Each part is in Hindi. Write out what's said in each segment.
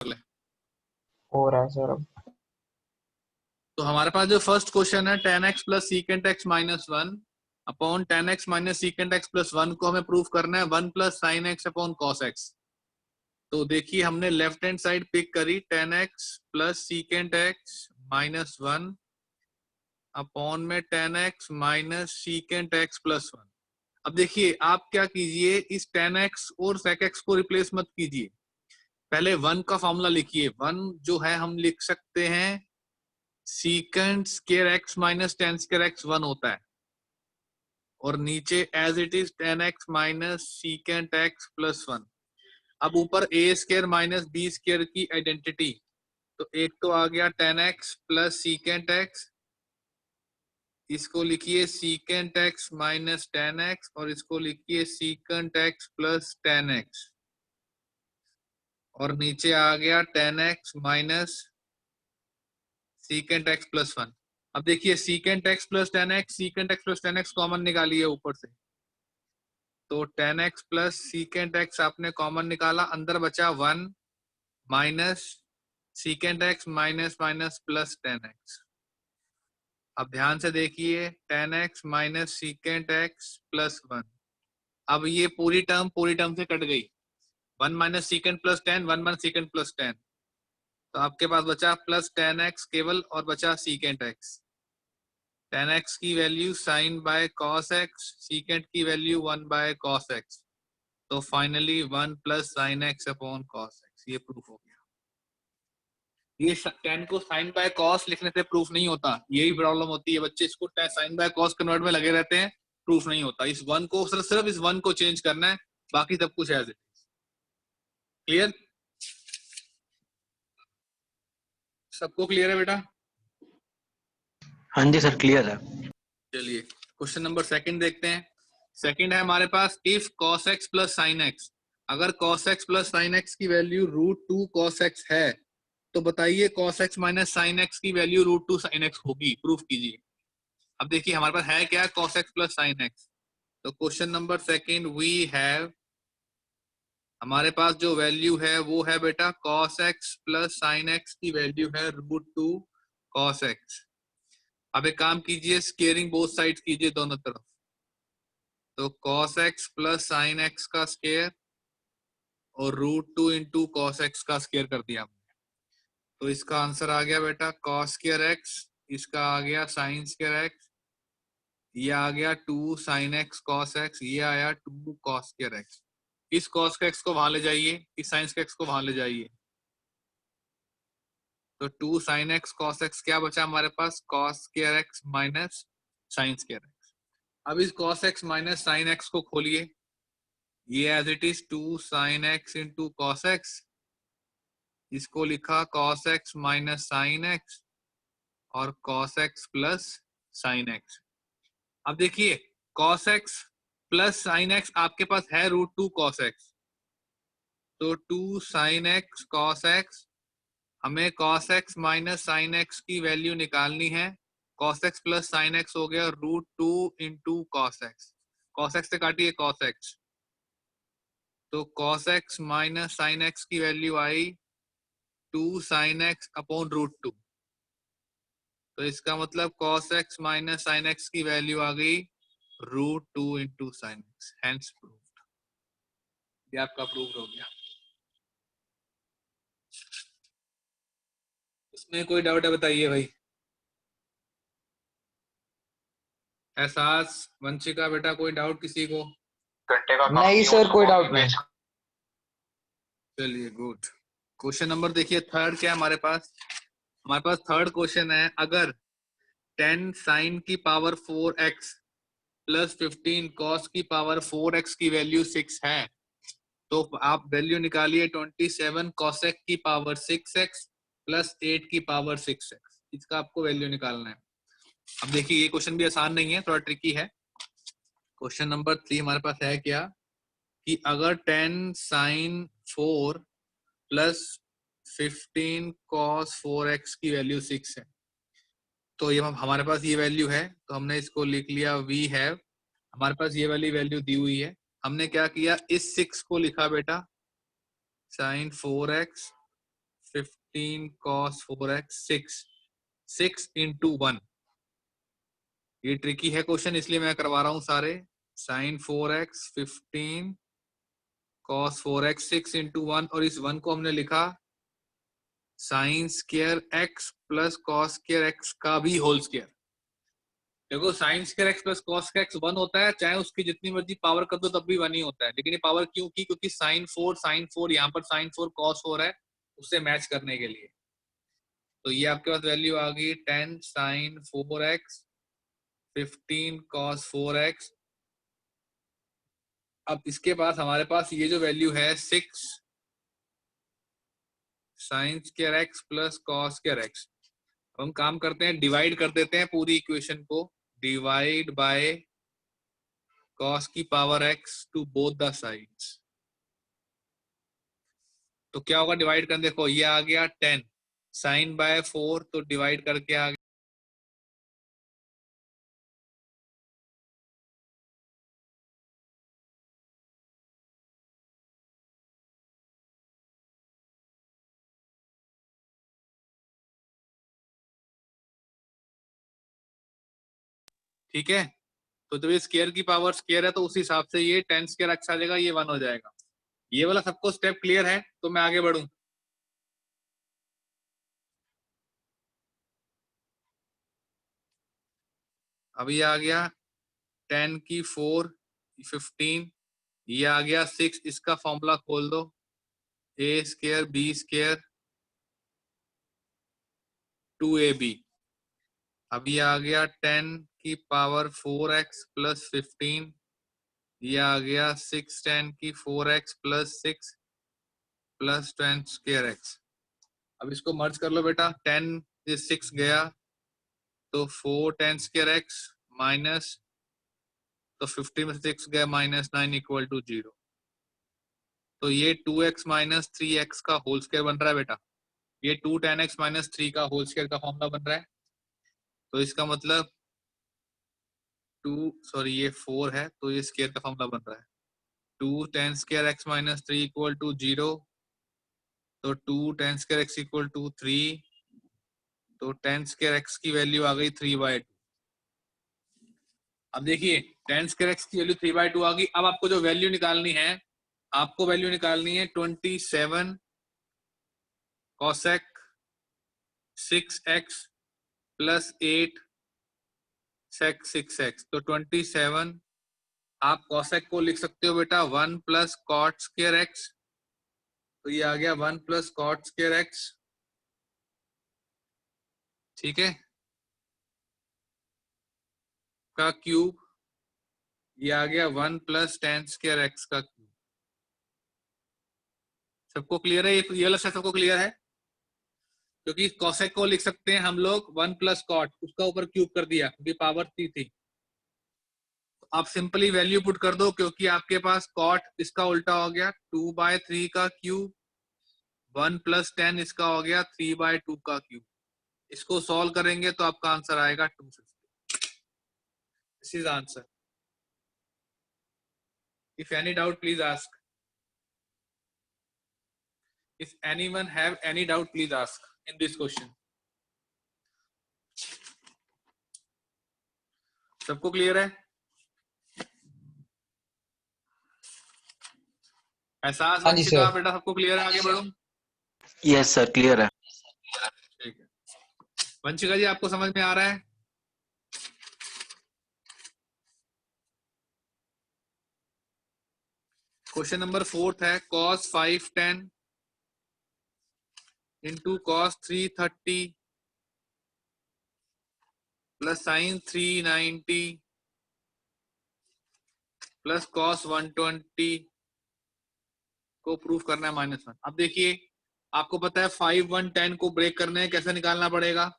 ले। हो रहा है सर अब। तो हमारे पास जो फर्स्ट क्वेश्चन है tan x plus secant x minus one upon tan x minus secant x plus one को हमें प्रूव करना है 1 plus sign x upon cos x। तो देखिए हमने लेफ्ट हैंड साइड पिक करी tan x plus secant x minus one upon में tan x minus secant x plus one. अब देखिए आप क्या कीजिए, इस tan x और sec x को रिप्लेस मत कीजिए, पहले वन का फॉर्मूला लिखिए। वन जो है हम लिख सकते हैं secant square x minus tan square x one होता है, और नीचे as it is tan x minus secant x plus one. अब ऊपर a square minus b square की आइडेंटिटी, तो एक तो आ गया tan x plus secant x, इसको लिखिए secant x minus tan x, और इसको लिखिए secant x plus tan x, और नीचे आ गया tan x minus secant x plus one. अब देखिए secant x plus tan x, secant x plus tan x common निकालिए ऊपर से, तो ten x plus secant x आपने कॉमन निकाला, अंदर बचा one minus secant x minus minus plus tan x. अब ध्यान से देखिए ten x minus secant x plus one. अब ये पूरी टर्म से कट गई, one minus secant plus ten, one minus secant plus ten, तो आपके पास बचा प्लस टेन एक्स केवल, और बचा सीकेंट एक्स। टेन एक्स की value sine by cos x, secant की value one by cos x, तो finally one plus sine x upon cos x. ये प्रूफ हो गया। ये टेन को साइन बाय कॉस लिखने से प्रूफ नहीं होता, यही प्रॉब्लम होती है, बच्चे इसको साइन बाय कॉस कन्वर्ट में लगे रहते हैं, प्रूफ नहीं होता। इस वन को सिर्फ इस वन को चेंज करना है, बाकी सब कुछ एज इट इज। क्लियर? सबको क्लियर है बेटा? हाँ जी सर क्लियर है। चलिए क्वेश्चन नंबर सेकंड देखते हैं। सेकंड है हमारे पास, if cos x plus sine x, अगर cos x plus sine x की value root two cos x है, तो बताइए cos x minus sine x की value root two sine x होगी, प्रूफ कीजिए। अब देखिए हमारे पास है क्या, cos x plus sine x. तो question number second we have, हमारे पास जो वैल्यू है वो है बेटा cos x plus sine x की वैल्यू है रूट टू cos x। अब एक काम कीजिए, स्केयरिंग बोथ साइड कीजिए दोनों तरफ, तो cos x plus sine x का स्केयर और root two into cos x का स्केयर कर दिया हमने, तो इसका आंसर आ गया बेटा cos स्केयर x, इसका आ गया साइन स्केयर x, ये आ गया two sine x cos x, ये आया टू cos स्केयर x। इस cos के x को वहां ले जाइए, इस साइन के x को वहां ले जाइए, तो two sine x cos x क्या बचा हमारे पास, cos square x minus sine square x। अब इस cos x minus sine x को खोलिए, ये as it is two sine x into cos x, इसको लिखा cos x minus sine x और cos x plus sine x. अब देखिए cos x plus sine x आपके पास है रूट टू cos x, तो two sine x cos x, हमें cos x minus sine x की वैल्यू निकालनी है, cos x plus sine x हो गया root two into cos x, cos x से काटिए cos x, तो cos x minus sine x की वैल्यू आई two sine x upon root two, तो इसका मतलब cos x minus sine x की वैल्यू आ गई root two into sine x, hence proved. ये आपका प्रूव हो गया। इसमें कोई डाउट है बताइए भाई? एहसास, वंशिका बेटा कोई डाउट किसी को? नहीं सर कोई डाउट नहीं। चलिए गुड। क्वेश्चन नंबर देखिए थर्ड क्या है हमारे पास, हमारे पास थर्ड क्वेश्चन है, अगर 10 साइन की पावर 4x प्लस 15 कॉस की पावर 4x की वैल्यू 6 है, तो आप वैल्यू निकालिए 27 cosec की पावर 6x प्लस 8 की पावर 6x, इसका आपको वैल्यू निकालना है। अब देखिए ये क्वेश्चन भी आसान नहीं है, थोड़ा ट्रिकी है। क्वेश्चन नंबर 3 हमारे पास है क्या, कि अगर 10 साइन 4 प्लस 15 cos 4x की वैल्यू 6 है, तो ये हमारे पास ये वैल्यू है, तो हमने इसको लिख लिया वी हैव, हमारे पास ये वाली वैल्यू दी हुई है, हमने क्या किया, इस 6 को लिखा बेटा sign 4x 15 cos 4x 6 into 1। ये ट्रिकी है क्वेश्चन, इसलिए मैं करवा रहा हूं सारे। sin 4x 15 cos 4x 6 into 1, और इस 1 को हमने लिखा sin square x plus cos square x का भी होल स्क्वायर। देखो sin square x plus cos square x 1 होता है, चाहे उसकी जितनी मर्जी पावर कर दो तब भी 1 ही होता है। लेकिन ये पावर क्यों की? क्योंकि sin 4 यहाँ पर sin 4 cos 4 है, उससे मैच करने के लिए। तो ये आपके पास वैल्यू आ गई 10 sin 4x 15 cos 4x। अब इसके पास हमारे पास ये जो वैल्यू है 6 sin square x plus cos square x। हम काम करते हैं, डिवाइड कर देते हैं पूरी इक्वेशन को, डिवाइड बाय cos की power x two both the sides. तो क्या होगा डिवाइड कर, देखो ये आ गया 10 साइन बाय 4, तो डिवाइड करके आ गया ठीक है। तो जब ये स्क्वायर की पावर स्क्वायर है तो उस हिसाब से ये 10 स्क्वायर x आ जाएगा, ये 1 हो जाएगा। ये वाला सबको स्टेप क्लियर है? तो मैं आगे बढ़ूं। अभी आ गया 10 की 4 15, ये आ गया 6, इसका फॉर्मूला खोल दो, a square b square 2ab। अभी आ गया 10 की पावर 4x प्लस 15, ये आ गया 6 10 की 4x plus 6 plus 10 square x। अब इसको मर्ज कर लो बेटा, 10 से 6 गया तो 4 10 स्क्वायर x माइनस, तो 15 में से 6 गया माइनस 9 इक्वल टू 0। तो ये 2x माइनस 3x का होल स्क्वायर बन रहा है बेटा। ये 2 10x माइनस 3 का होल स्क्वायर का फॉर्मूला बन रहा है। तो इसका मतलब ये 4 है, तो ये स्क्वायर का फॉर्मूला बन रहा है 2 10 square x minus 3 equal to 0। तो 2 10 स्क्वायर x इक्वल टू 3, तो 10 स्क्वायर x की वैल्यू आ गई 3/2। अब देखिए 10 स्क्वायर x की वैल्यू 3/2 आ गई। अब आपको जो वैल्यू निकालनी है, आपको वैल्यू निकालनी है 27 cosec 6x plus 8 sec 6x। तो 27 आप cosec को लिख सकते हो बेटा 1 प्लस cot स्क्वायर x। तो ये आ गया 1 प्लस cot स्क्वायर x, ठीक है, का क्यूब। ये आ गया 1 प्लस 10 स्क्वायर x का क्यूब। सबको क्लियर है? ये वाला सबको क्लियर है? क्योंकि cosec को लिख सकते हैं हम लोग 1 प्लस cot, उसका ऊपर क्यूब कर दिया क्योंकि पावर 3 थी। आप सिंपली वैल्यू पुट कर दो, क्योंकि आपके पास cot इसका उल्टा हो गया 2/3 का क्यूब, 1 प्लस 10 इसका हो गया 3/2 का क्यूब। इसको सॉल्व करेंगे तो आपका आंसर आएगा 250। This is answer. If any doubt please ask. If anyone have any doubt please ask in this question. सबको क्लियर है? एहसास हाँ जी वंशिका सर। बेटा सबको क्लियर है? आगे बढ़ो। यस सर क्लियर है। ठीक है वंशिका जी, आपको समझ में आ रहा है? क्वेश्चन नंबर 4 है cos 510 into cos 330 plus sin 390 plus cos 120 को प्रूफ करना है -1। अब देखिए आपको पता है 5 1 10 को ब्रेक करने है, कैसे निकालना पड़ेगा?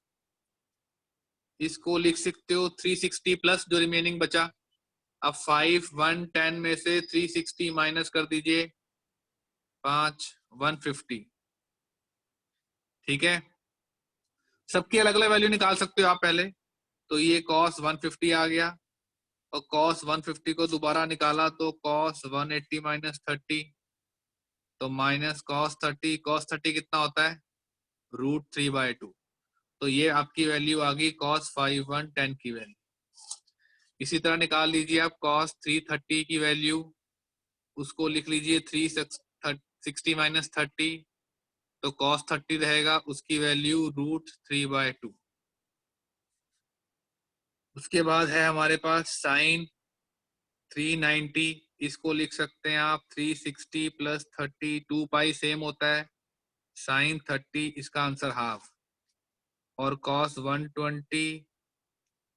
इसको लिख सकते हो 360 प्लस जो रिमेनिंग बचा। अब 5 1 10 में से 360 माइनस कर दीजिए 5 150, ठीक है। सबकी अलग अलग वैल्यू निकाल सकते हो आप पहले। तो ये cos 150 आ गया, और cos 150 को दोबारा निकाला तो cos 180 माइनस 30, तो माइनस cos 30 कितना होता है √3/2। तो ये आपकी वैल्यू आ गई cos 5/1 की वैल्यू। इसी तरह निकाल लीजिए आप cos 330 की वैल्यू, उसको लिख लीजिए 360 - 30, तो cos 30 रहेगा, उसकी वैल्यू √3/2। उसके बाद है हमारे पास sin 390, इसको लिख सकते हैं आप 360 + 30, 2π सेम होता है, sin 30 इसका आंसर हाफ, और cos 120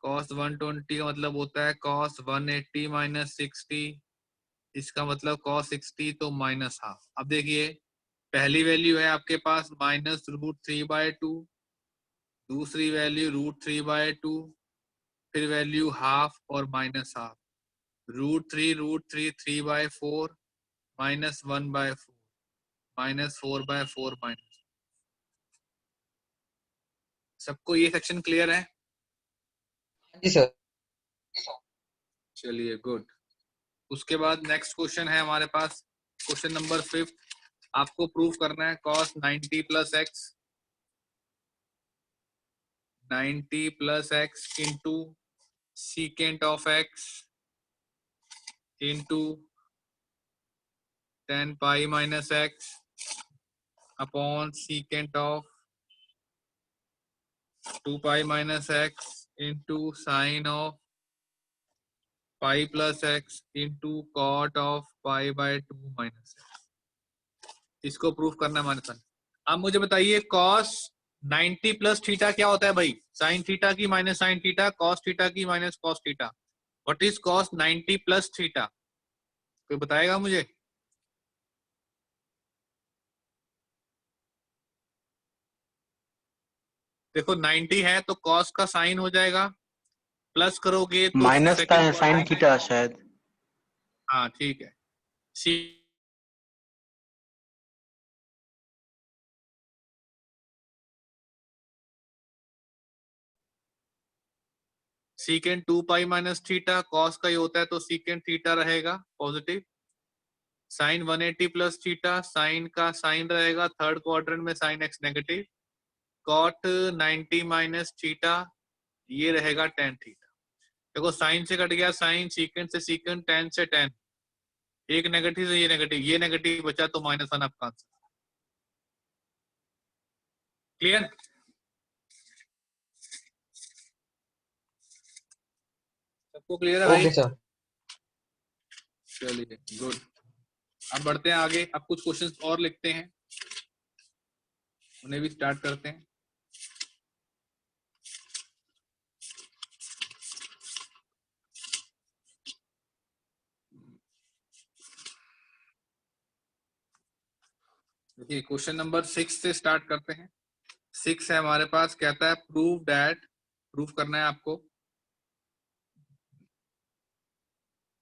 का मतलब होता है cos 180 - 60, इसका मतलब cos 60 तो माइनस हाफ। अब देखिए पहली वैल्यू है आपके पास -√3/2, दूसरी वैल्यू √3/2, फिर वैल्यू हाफ और माइनस हाफ, √3 3/4 -1/4 -4/4 माइनस। सबको ये सेक्शन क्लियर है? जी सर। चलिए गुड। उसके बाद नेक्स्ट क्वेश्चन है हमारे पास, क्वेश्चन नंबर 5। आपको प्रूव करना है cos 90 + x, 90 + x into secant of x into 10π - x upon secant of 2π - x into sine of pi + x into cot of π/2 - x। इसको प्रूफ करना है हमारे पास। अब मुझे बताइए cos 90 + थीटा क्या होता है भाई? sin थीटा की minus sin theta, cos theta की minus cos theta. What is cos 90 + theta? कोई बताएगा मुझे? देखो 90 है तो cos का साइन हो जाएगा, प्लस करोगे तो माइनस का सेकंड है साइन क्वाड्रेंट में। थीटा शायद। हाँ ठीक है। सीकेंट 2π - थीटा, cos का ही होता है तो सीकेंट थीटा रहेगा पॉजिटिव। साइन 180 + थीटा, साइन का साइन रहेगा थर्ड क्वाड्रेंट में sin x negative. cot 90 - theta, ये रहेगा tan थीटा। देखो साइन से कट गया साइन, सीकेंट से सीकेंट, tan से tan, एक नेगेटिव से ये नेगेटिव बचा तो -1 आपका आंसर। क्लियर? सबको क्लियर है भाई? Okay sir. चलिए गुड। अब बढ़ते हैं आगे, अब कुछ क्वेश्चंस और लिखते हैं, उन्हें भी स्टार्ट करते हैं। देखिए क्वेश्चन नंबर 6 से स्टार्ट करते हैं। 6 है हमारे पास, कहता है प्रूव दैट, प्रूव करना है आपको,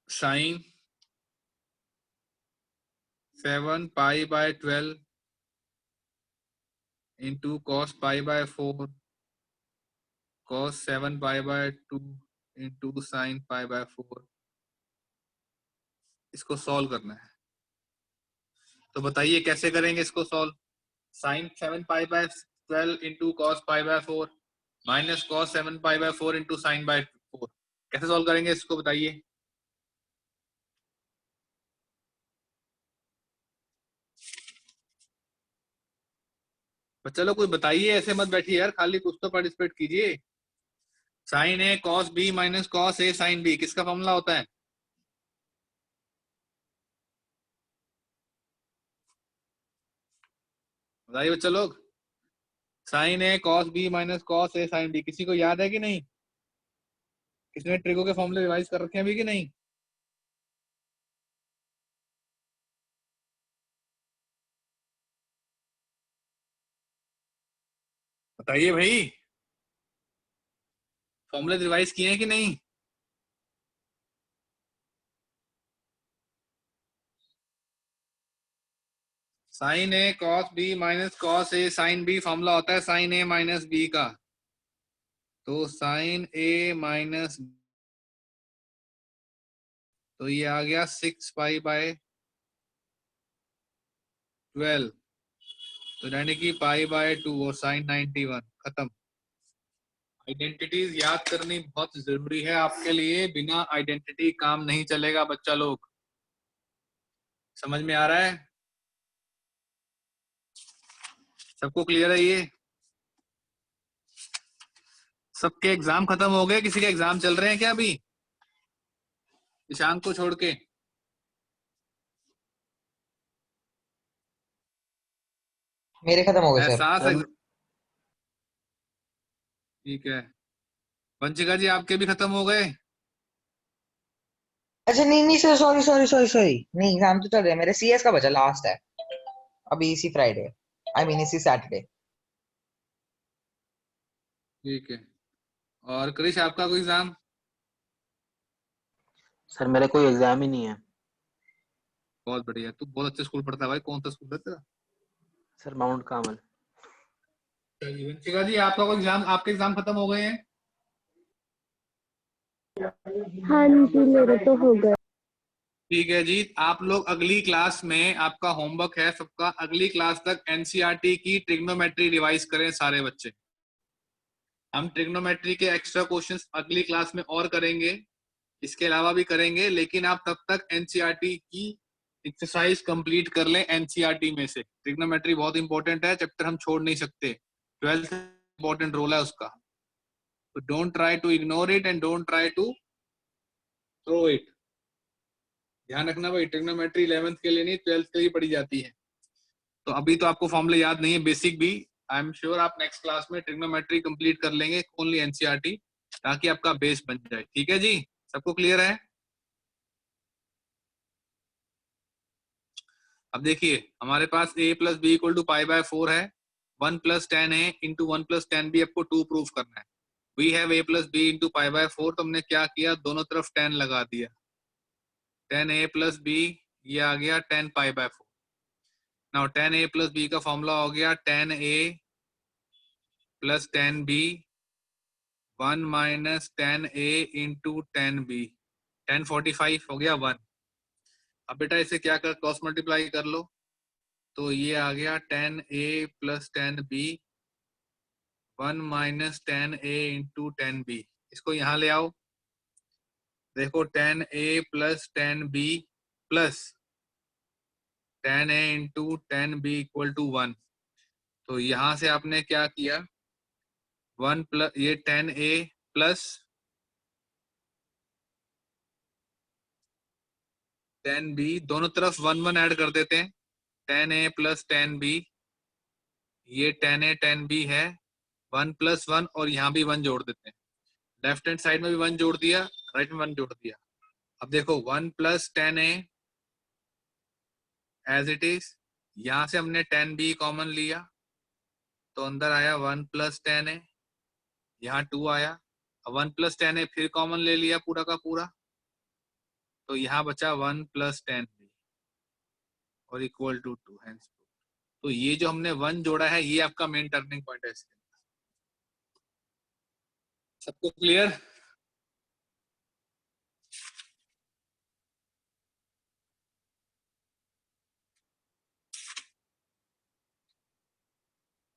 sine 7π/12 into cos π/4 cos 7π/2 into sine π/4, इसको सॉल्व करना है। तो बताइए कैसे करेंगे इसको solve? Sine 7π/12 into cos π/4 minus cos 7π/4 into sine π/4, कैसे सॉल्व करेंगे इसको बताइए? चलो कोई बताइए, ऐसे मत बैठिए यार, खाली कुछ तो पार्टिसिपेट कीजिए। Sine a cos b minus cos a sine b, किसका फॉर्मूला होता है? बताइए बच्चा लोग। Sine a cos b minus cos a sine b, किसी को याद है कि नहीं? किसने ट्रिको के फॉर्मूले रिवाइज कर रखे हैं अभी कि नहीं? बताइए भाई, फॉर्मूले रिवाइज किए हैं कि नहीं? Sine a cos b minus cos a sine b, formula होता है साइन ए माइनस b का, तो साइन ए माइनस, तो ये आ गया 6π/12 तो यानी कि पाई बाय 2 और साइन 91 खत्म। आइडेंटिटीज याद करनी बहुत जरूरी है आपके लिए, बिना आइडेंटिटी काम नहीं चलेगा बच्चा लोग। समझ में आ रहा है? सबको क्लियर है ये? सबके एग्जाम खत्म हो गए? किसी के एग्जाम चल रहे हैं क्या अभी, ईशान को छोड़ के? मेरे खत्म हो गए सर। एहसास सर ठीक है। वंशिका जी आपके भी खत्म हो गए? अच्छा नहीं नहीं sir, sorry sorry sorry sorry, नहीं एग्जाम तो चल रहे हैं मेरे, सीएस का बचा लास्ट है अभी इसी फ्राइडे, आई मीन इसी सैटरडे। ठीक है। और क्रिश आपका कोई एग्जाम? सर मेरा कोई एग्जाम ही नहीं है। बहुत बढ़िया, तू बहुत अच्छे स्कूल पढ़ता है भाई। कौन सा स्कूल है तेरा? Sir mount कामल। चलिए वंशिका जी आपका कोई एग्जाम, आपके एग्जाम खत्म हो गए हैं? हाँ जी मेरे तो हो गए। ठीक है जी, आप लोग अगली क्लास में, आपका होमवर्क है सबका, अगली क्लास तक एनसीईआरटी की ट्रिग्नोमेट्री रिवाइज करें सारे बच्चे। हम ट्रिग्नोमेट्री के एक्स्ट्रा क्वेश्चंस अगली क्लास में और करेंगे, इसके अलावा भी करेंगे, लेकिन आप तब तक एनसीईआरटी की एक्सरसाइज कंप्लीट कर लें। एनसीईआरटी में से ट्रिग्नोमेट्री बहुत इंपॉर्टेंट है, चैप्टर हम छोड़ नहीं सकते, 12th इंपॉर्टेंट रोल है उसका। तो don't try to ignore it and don't try to throw it. ध्यान रखना भाई, ट्रिग्नोमेट्री 11th के लिए नहीं, 12th के लिए पढ़ी जाती है। तो अभी तो आपको फॉर्मूले याद नहीं है, बेसिक भी। आई एम श्योर आप नेक्स्ट क्लास में ट्रिग्नोमेट्री कंप्लीट कर लेंगे, ओनली एनसीईआरटी, ताकि आपका बेस बन जाए। ठीक है जी, सबको क्लियर है? अब देखिए, हमारे पास a plus b equal to pi by 4 है। 1 plus tan a into 1 plus tan b आपको 2 प्रूव करना है। We have a plus b into pi by 4, तो हमने क्या किया, दोनों तरफ 10 लगा दिया। 10 a प्लस बी, ये आ गया 10 pi by 4। Now 10 a plus b का फॉर्मूला हो गया 10 a plus 10 b 1 minus 10 a into 10 b. 1045 हो गया 1। अब बेटा इसे क्या कर, क्रॉस मल्टीप्लाई कर लो, तो ये आ गया 10 a plus 10 b 1 minus 10 a into 10 b. इसको यहाँ ले आओ, देखो 10 a plus 10 b plus 10 a into 10 b equal to 1। तो यहाँ से आपने क्या किया, 1 प्लस ये 10 a प्लस 10 बी, दोनों तरफ 1 1 ऐड कर देते हैं। 10 a प्लस 10 बी, ये 10 a 10 बी है, 1 प्लस 1 और यहाँ भी 1 जोड़ देते हैं। लेफ्ट हैंड साइड में भी 1 जोड़ दिया, राइट में 1 जोड़ दिया। अब देखो 1 plus 10 a as it is, यहाँ से हमने 10 बी कॉमन लिया, तो अंदर आया 1 प्लस 10 a, यहाँ 2 आया। अब 1 प्लस 10 a फिर कॉमन ले लिया पूरा का पूरा, तो यहाँ बचा 1 प्लस 10 बी और इक्वल टू 2 हैंस। तो ये जो हमने 1 जोड़ा है, ये आपका मेन टर्निंग पॉइंट है इसके। सबको क्लियर?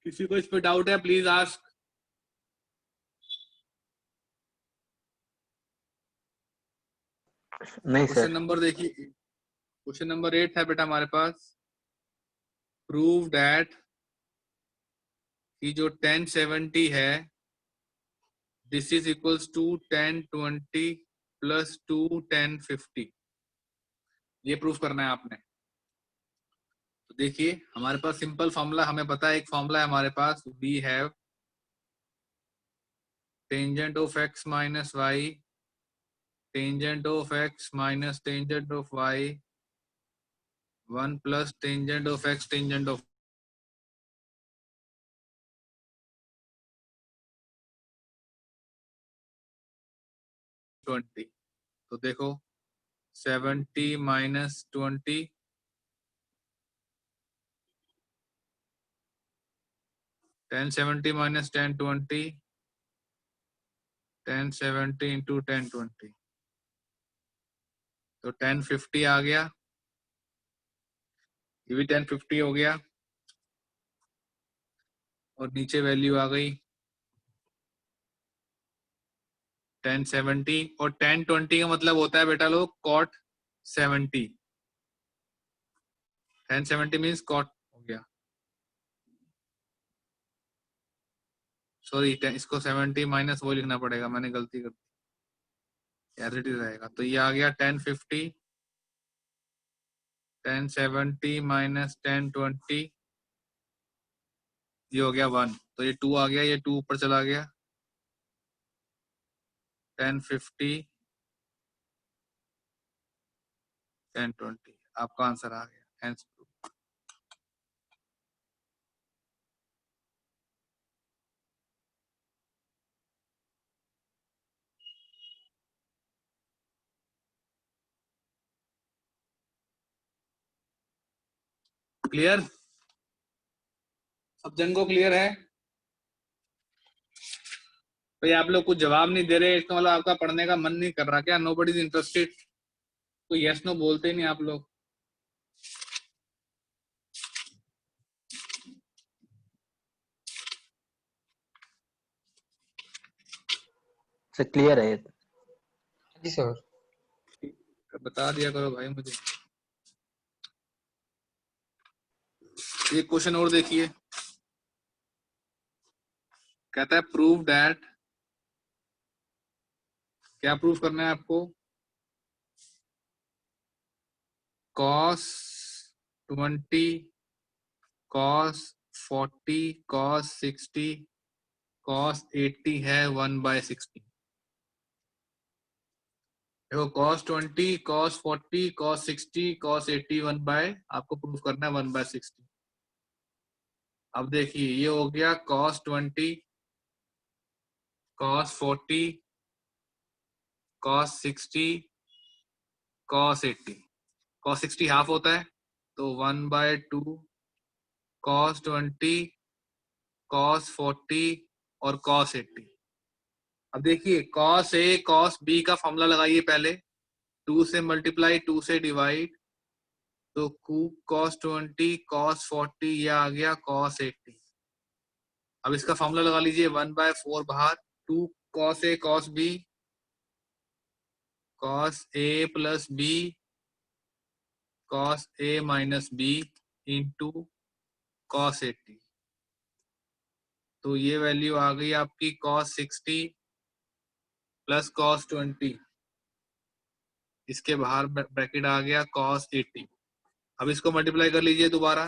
किसी को इस पे डाउट है, प्लीज आस्क। नहीं क्वेश्चन सर। नंबर देखिए, क्वेश्चन नंबर 8 है बेटा हमारे पास। प्रूव दैट कि जो 1070 है, this is equals to 1020 plus 2 1050। ये प्रूफ करना है आपने। तो देखिए हमारे पास सिंपल फॉर्मूला हमें पता है, एक फॉर्मूला है हमारे पास, we have tangent of x minus y, tangent of x minus tangent of y, 1 plus tangent of x tangent of 20। तो देखो 70 माइनस 20, 1070 माइनस 1020, 1070 इंटू 1020, तो 1050 आ गया, ये भी 1050 हो गया। और नीचे वैल्यू आ गई 1070 और 1020 का मतलब होता है बेटा लोग cot 70। 1070 मीन्स cot हो गया, सॉरी इसको 70 माइनस वो लिखना पड़ेगा, मैंने गलती कर दी, एज इट इज रहेगा। तो ये आ गया 1050, 1070 माइनस 1020, ये हो गया 1, तो ये 2 आ गया, ये 2 ऊपर चला गया, 1050 1020, आपका आंसर आ गया आंसर। क्लियर, सब जन को क्लियर है? भाई आप लोग कुछ जवाब नहीं दे रहे, इसका मतलब आपका पढ़ने का मन नहीं कर रहा क्या? नोबडी इज इंटरेस्टेड, तो यस नो बोलते ही नहीं आप लोग। सर क्लियर है। जी सर। बता दिया करो भाई मुझे। एक क्वेश्चन और देखिए, कहता है प्रूव दैट, क्या प्रूव करना है आपको? cos 20, cos 40, cos 60, cos 80 है 1/60। देखो cos 20, cos 40, cos 60, cos 80 आपको प्रूव करना है 1/60। अब देखिए ये हो गया cos 20, cos 40, cos 60, cos 80। cos 60 half होता है तो 1/2 cos 20, cos 40 और cos 80। अब देखिए cos A cos B का फॉर्मूला लगाइए पहले, 2 से मल्टीप्लाई 2 से डिवाइड, तो cos 20 cos 40 ये आ गया cos 80। अब इसका फॉर्मूला लगा लीजिए 1/4 बाहर, 2 cos A cos B, cos A plus B cos A minus B into cos 80। तो ये वैल्यू आ गई आपकी cos 60 प्लस cos 20, इसके बाहर ब्रैकेट आ गया cos 80। अब इसको मल्टीप्लाई कर लीजिए दोबारा,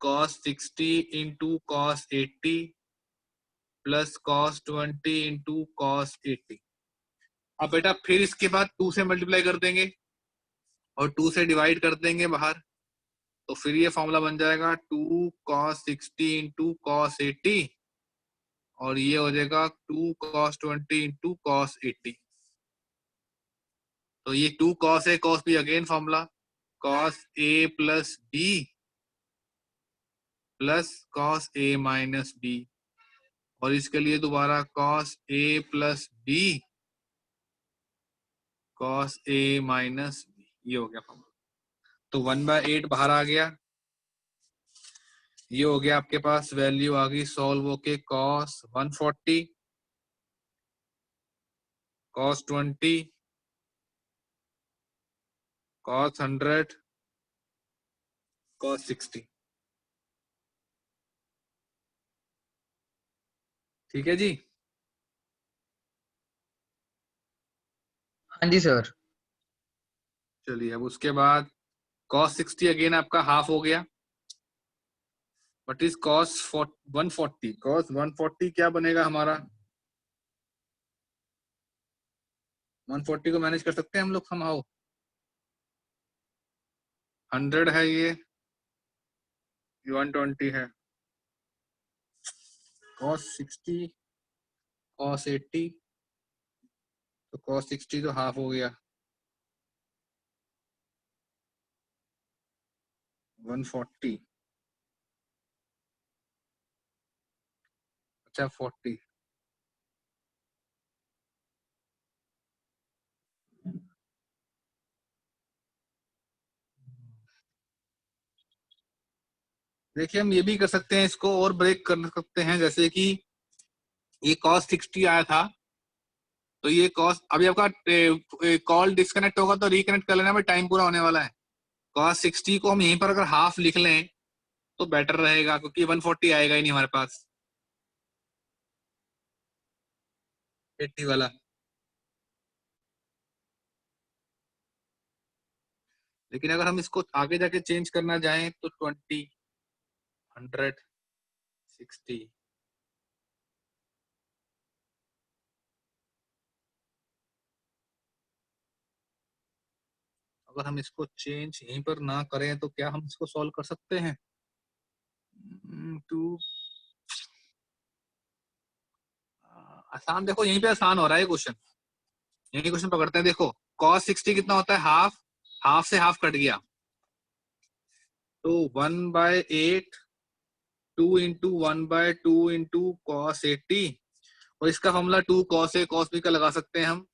cos 60 into cos 80 plus cos 20 into cos 80। अब बेटा फिर इसके बाद 2 से मल्टीप्लाई कर देंगे और 2 से डिवाइड कर देंगे बाहर, तो फिर ये फॉर्मूला बन जाएगा 2 cos 60 इंटू cos 80 और ये हो जाएगा 2 cos 20 इंटू cos 80। तो ये 2 cos A cos B again formula cos A plus B plus cos A minus B, और इसके लिए दोबारा cos A plus B cos A minus B, ये हो गया फॉर्मूला। तो 1/8 बाहर आ गया, ये हो गया आपके पास वैल्यू आ गई सॉल्व होके cos 140, cos 20, cos 100, cos 60। ठीक है जी। हाँ जी सर। चलिए अब उसके बाद cos 60 अगेन आपका हाफ हो गया, बट इज cos 140, cos 140 क्या बनेगा हमारा? 140 को मैनेज कर सकते हैं हम लोग समहाउ, 100 है ये 120 है, cos 60 cos 80, तो cos 60 तो हाफ हो गया 140, अच्छा 40, देखिए हम ये भी कर सकते हैं, इसको और ब्रेक कर सकते हैं, जैसे कि ये cos 60 आया था, तो ये cos, अभी आपका कॉल डिस्कनेक्ट होगा तो रिकनेक्ट कर लेना, भाई टाइम पूरा होने वाला है। cos 60 को हम यहीं पर अगर हाफ लिख लें तो बेटर रहेगा, क्योंकि 140 आएगा ही नहीं हमारे पास 80 वाला। लेकिन अगर हम इसको आगे जाके चेंज करना जाएं तो 20, 100, 60, अगर हम इसको चेंज यहीं पर ना करें तो क्या हम इसको सॉल्व कर सकते हैं? टू आसान, देखो यहीं पे आसान हो रहा है क्वेश्चन, यही क्वेश्चन पकड़ते हैं। देखो cos 60 कितना होता है, हाफ, हाफ से हाफ कट गया तो 1/8, 2 इंटू 1/2 इंटू cos 80, और इसका formula 2 cos a cos b का लगा सकते हैं हम,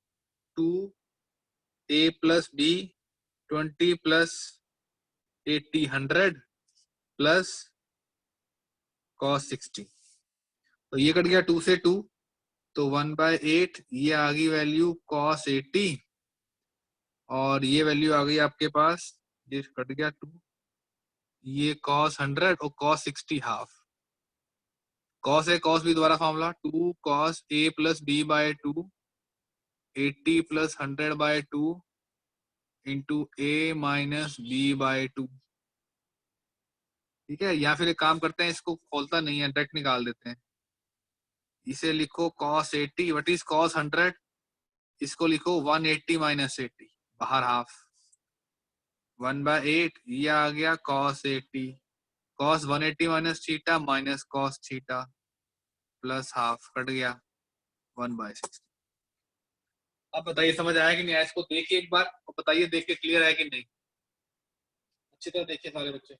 2a plus b 20 plus 80 100 plus cos 60, तो ये कट गया 2 से 2, तो 1/8, ये आ गई वैल्यू cos 80, और ये वैल्यू आ गई आपके पास, ये कट गया 2, ये cos 100 और cos 60 half, cos a cos b द्वारा formula 2 cos a plus b by 2 80 plus 100/2 into a minus b by 2। ठीक है, या फिर एक काम करते हैं, इसको खोलता नहीं है, डायरेक्ट निकाल देते हैं। इसे लिखो cos 80, व्हाट इज cos 100, इसको लिखो 180 माइनस 80, बाहर हाफ, 1/8, ये आ गया cos 80, cos 180 minus theta minus cos theta plus half, cut गया 1/60। अब बताइए समझ आया कि नहीं आया? इसको देखिए एक बार और बताइए, देख के क्लियर है कि नहीं, अच्छी तरह देखिए सारे बच्चे।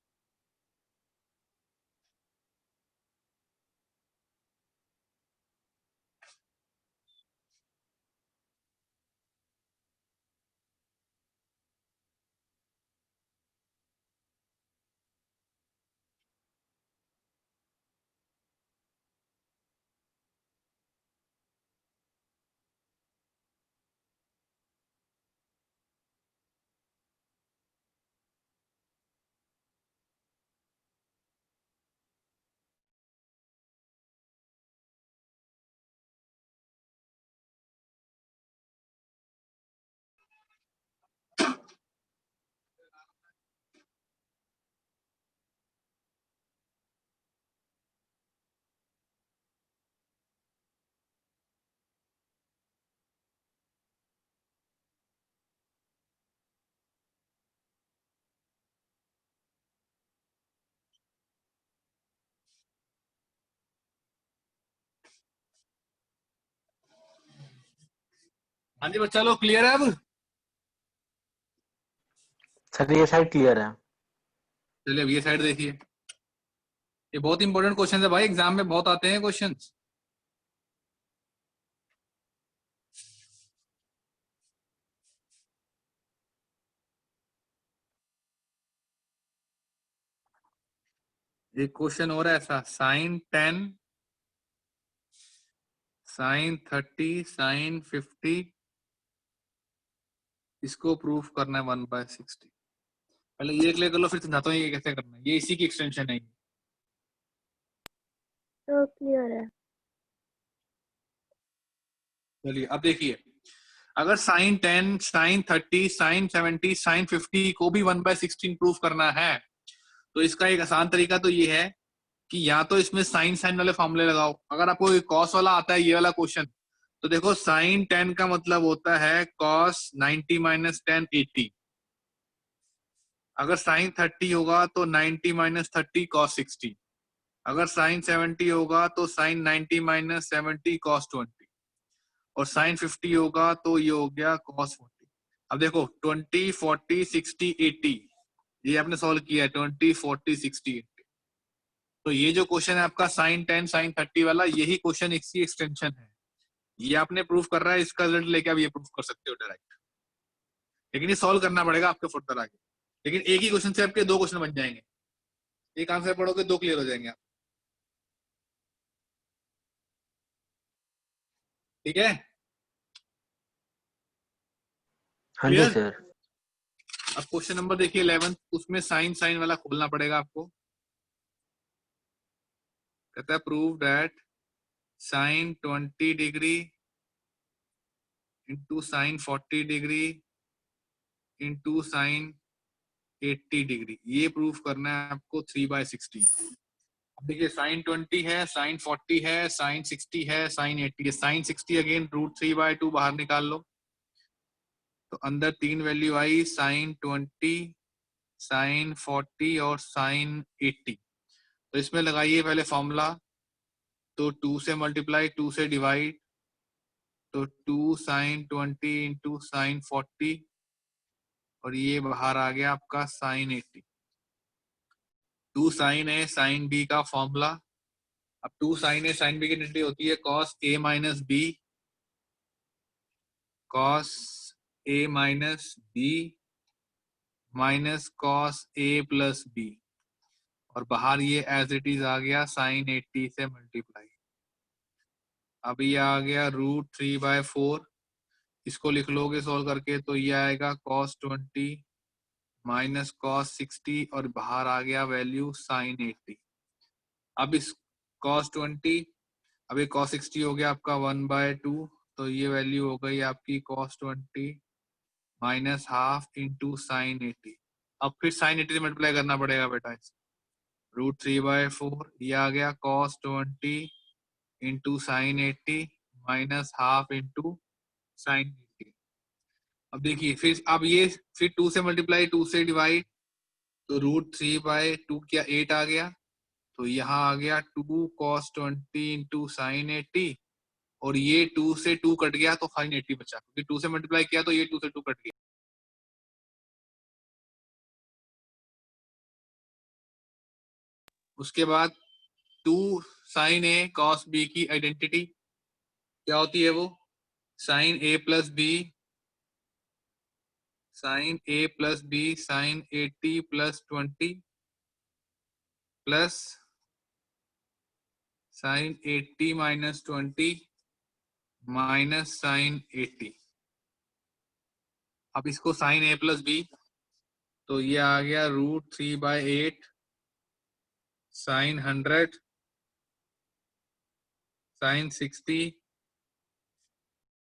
हाँ जी बच्चा लोग, क्लियर है अब? सर ये साइड क्लियर है। चलिए अब ये साइड देखिए, ये बहुत इंपॉर्टेंट क्वेश्चन है भाई, एग्जाम में बहुत आते हैं क्वेश्चन। एक क्वेश्चन और है ऐसा, sin 10, sin 30, sin 50, इसको प्रूफ करना है 1/60। पहले ये क्लियर कर लो, फिर समझाता हूँ ये कैसे करना है, ये इसी की एक्सटेंशन है। तो क्लियर है। चलिए अब देखिए, अगर sin 10, sin 30, sin 70, sin 50 को भी 1/16 प्रूफ करना है, तो इसका एक आसान तरीका तो ये है कि या तो इसमें साइन साइन वाले फॉर्मूले लगाओ। अगर आपको कॉस वाला आता है, ये वाला क्वेश्चन, तो देखो साइन 10 का मतलब होता है कॉस 90 माइनस 10 80। अगर साइन 30 होगा तो 90 माइनस 30 कॉस 60। अगर साइन 70 होगा तो साइन 90 माइनस 70 कॉस 20, और साइन 50 होगा तो ये हो गया कॉस 40। अब देखो 20, 40, 60, 80, ये आपने सॉल्व किया है, 20, 40, 60, 80। तो ये जो क्वेश्चन है आपका साइन 10, साइन 30 वाला, यही क्वेश्चन इसकी एक्सटेंशन है। ये आपने प्रूफ कर रहा है, इसका रिजल्ट लेके आप ये प्रूफ कर सकते हो डायरेक्ट, लेकिन ये सॉल्व करना पड़ेगा आपको फर्दर आगे। लेकिन एक ही क्वेश्चन से आपके दो क्वेश्चन बन जाएंगे। एक आंसर पढ़ोगे 2 क्लियर हो जाएंगे आप। ठीक है, हाँ जी क्लियर। सर। अब क्वेश्चन नंबर देखिए 11, उसमें साइन साइन वाला खोलना पड़ेगा आपको। कहता है prove that sine 20 degree into sine 40 degree into sine 80 degree, ये प्रूफ करना है आपको 3/60। देखिए साइन 20 है, साइन 40 है, साइन 60 है, साइन 80 है। साइन 60 अगेन √3/2 बाहर निकाल लो, तो अंदर 3 वैल्यू आई, साइन 20, साइन 40 और साइन 80। तो इसमें लगाइए पहले फॉर्मूला, तो 2 से मल्टीप्लाई, 2 से डिवाइड, तो 2 साइन 20 इंटू साइन 40 और ये बाहर आ गया आपका साइन 80। 2 साइन ए साइन बी का फॉर्मूला। अब 2 साइन ए साइन बी की आइडेंटिटी होती है cos A minus B, cos A minus B minus cos A plus B, और बाहर ये एज इट इज आ गया साइन 80 से मल्टीप्लाई। अब ये आ गया √3/4, इसको लिख लोगे सॉल्व करके तो ये आएगा cos 20 माइनस cos 60 और बाहर आ गया वैल्यू साइन 80। अब इस cos 20, अब ये cos 60 हो गया आपका 1/2, तो ये वैल्यू हो गई आपकी cos 20 minus half into sine 80। अब फिर साइन 80 से मल्टीप्लाई करना पड़ेगा बेटा, √3/4, ये आ गया cos 20 into sine 80 minus half into sine 80। अब देखिए फिर अब ये फिर 2 से मल्टीप्लाई, 2 से डिवाइड, तो √3/2 क्या 8 आ गया, तो यहाँ आ गया 2 cos 20 इंटू साइन 80, और ये 2 से 2 कट गया तो साइन 80 बचा, क्योंकि 2 से मल्टीप्लाई किया तो ये 2 से 2 कट गया। उसके बाद 2 साइन ए कॉस बी की आइडेंटिटी क्या होती है, वो sine a plus b, sine a plus b sine 80 plus 20 plus sine 80 minus 20 minus sine 80। अब इसको साइन ए प्लस बी, तो ये आ गया √3/8 साइन 100 साइन 60